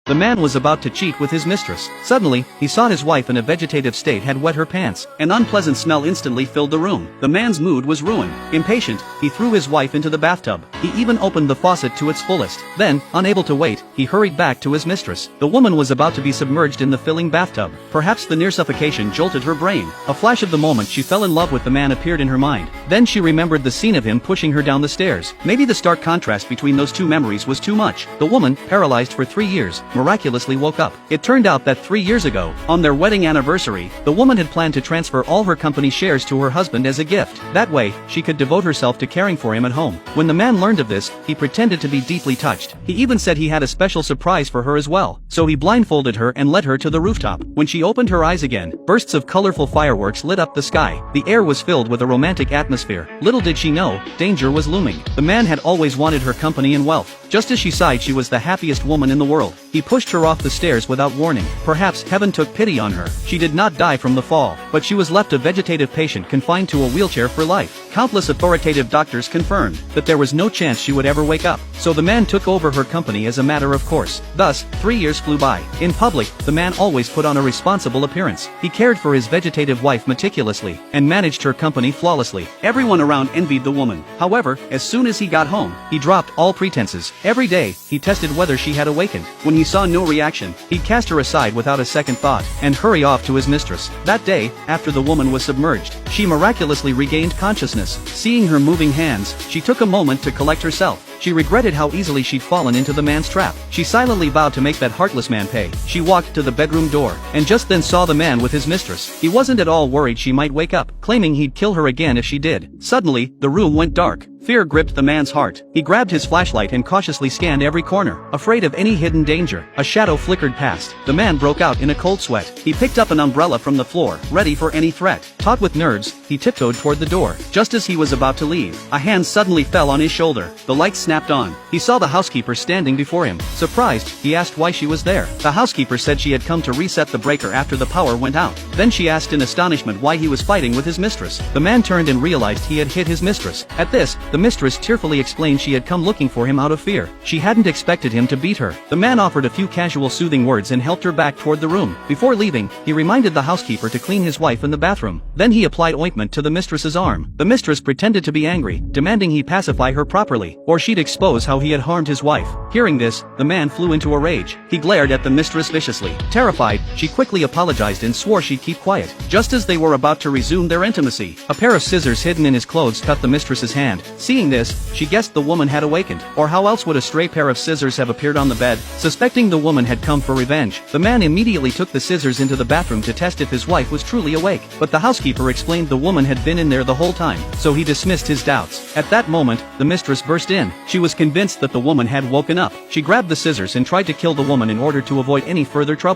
The man was about to cheat with his mistress. Suddenly, he saw his wife in a vegetative state had wet her pants. An unpleasant smell instantly filled the room. The man's mood was ruined. Impatient, he threw his wife into the bathtub. He even opened the faucet to its fullest. Then, unable to wait, he hurried back to his mistress. The woman was about to be submerged in the filling bathtub. Perhaps the near suffocation jolted her brain. A flash of the moment she fell in love with the man appeared in her mind. Then she remembered the scene of him pushing her down the stairs. Maybe the stark contrast between those two memories was too much. The woman, paralyzed for 3 years, miraculously woke up. It turned out that 3 years ago, on their wedding anniversary, the woman had planned to transfer all her company shares to her husband as a gift. That way, she could devote herself to caring for him at home. When the man learned of this, he pretended to be deeply touched. He even said he had a special surprise for her as well. So he blindfolded her and led her to the rooftop. When she opened her eyes again, bursts of colorful fireworks lit up the sky. The air was filled with a romantic atmosphere. Little did she know, danger was looming. The man had always wanted her company and wealth. Just as she sighed, she was the happiest woman in the world. He pushed her off the stairs without warning. Perhaps heaven took pity on her. She did not die from the fall, but she was left a vegetative patient confined to a wheelchair for life. Countless authoritative doctors confirmed that there was no chance she would ever wake up. So the man took over her company as a matter of course. Thus, 3 years flew by. In public, the man always put on a responsible appearance. He cared for his vegetative wife meticulously, and managed her company flawlessly. Everyone around envied the woman. However, as soon as he got home, he dropped all pretenses. Every day, he tested whether she had awakened. When he saw no reaction, he'd cast her aside without a second thought, and hurry off to his mistress. That day, after the woman was submerged, she miraculously regained consciousness. Seeing her moving hands, she took a moment to collect herself. She regretted how easily she'd fallen into the man's trap. She silently vowed to make that heartless man pay. She walked to the bedroom door, and just then saw the man with his mistress. He wasn't at all worried she might wake up, claiming he'd kill her again if she did. Suddenly, the room went dark. Fear gripped the man's heart. He grabbed his flashlight and cautiously scanned every corner, afraid of any hidden danger. A shadow flickered past. The man broke out in a cold sweat. He picked up an umbrella from the floor, ready for any threat. Taut with nerves, he tiptoed toward the door. Just as he was about to leave, a hand suddenly fell on his shoulder. The lights snapped on. He saw the housekeeper standing before him. Surprised, he asked why she was there. The housekeeper said she had come to reset the breaker after the power went out. Then she asked in astonishment why he was fighting with his mistress. The man turned and realized he had hit his mistress. At this, the mistress tearfully explained she had come looking for him out of fear. She hadn't expected him to beat her. The man offered a few casual soothing words and helped her back toward the room. Before leaving, he reminded the housekeeper to clean his wife in the bathroom. Then he applied ointment to the mistress's arm. The mistress pretended to be angry, demanding he pacify her properly, or she'd expose how he had harmed his wife. Hearing this, the man flew into a rage. He glared at the mistress viciously. Terrified, she quickly apologized and swore she'd keep quiet. Just as they were about to resume their intimacy, a pair of scissors hidden in his clothes cut the mistress's hand. Seeing this, she guessed the woman had awakened. Or how else would a stray pair of scissors have appeared on the bed? Suspecting the woman had come for revenge, the man immediately took the scissors into the bathroom to test if his wife was truly awake. But the housekeeper explained the woman had been in there the whole time, so he dismissed his doubts. At that moment, the mistress burst in. She was convinced that the woman had woken up. She grabbed the scissors and tried to kill the woman in order to avoid any further trouble.